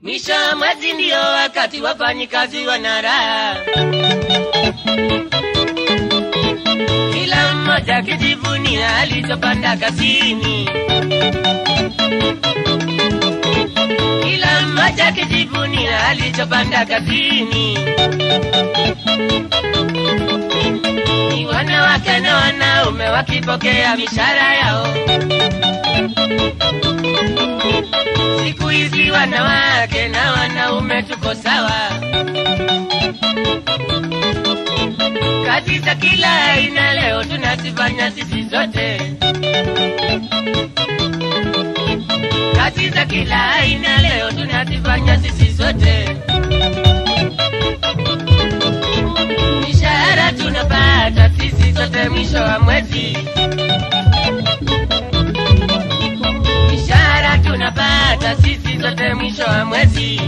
Mwisho wa mwezi ndio wakati wafanyikazi wanaraha. Kila mmoja kijivunia alichopanda kazini. Kila mmoja kijivunia alichopanda kazini. Ni wanawake na wanaume wakipokea mishahara yao. Siku hizi wanawake na wanaume tuko sawa. Kazi za kila aina leo tunazifanya sisi zote. Kazi za kila aina leo tunazifanya sisi zote. Mishahara tunapata sisi zote mwisho wa mwezi. Mishahara tunapata sisi zote mwisho wa mwezi.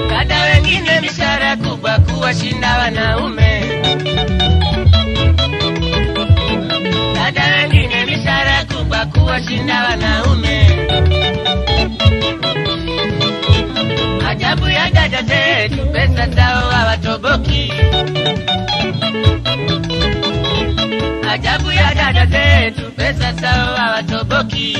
Kada wengine mishahara kubwa kuwashinda wanaume. Kada wengine mishahara kubwa kuwashinda wanaume. Ajabu ya dada zetu pesa zao hawatoboki. Ajabu ya dada zetu pesa zao hawatoboki.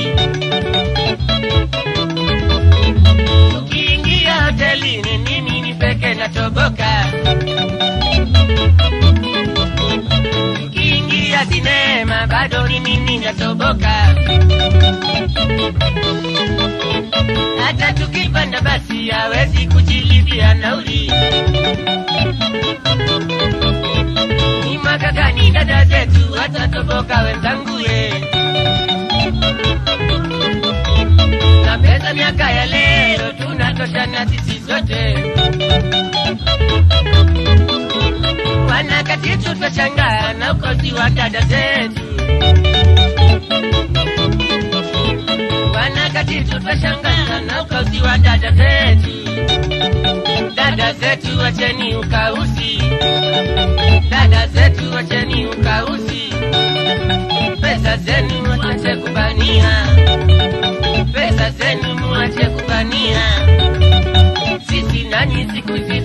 Ukiingia hotelini mimi ni peke natoboka. Ukiingia sinema bado ni mimi natoboka. Hata tukipanda basi hawezi kujilipia nauli. Ni mwaka gani dada zetu watatoboka wenzangu ye? Na pesa miaka ya leo tunatoshana sisi zote. Wanakati tutashangaa na ukosi wa dada zetu. Wanakati tutashangaa na ukosi wa dada zetu. Dada zetu wacheni ukausi. Dada zetu wacheni ukausi. Pesa zenu muache kubania. Pesa zenu muache kubania. Sisi nanyi siku hizi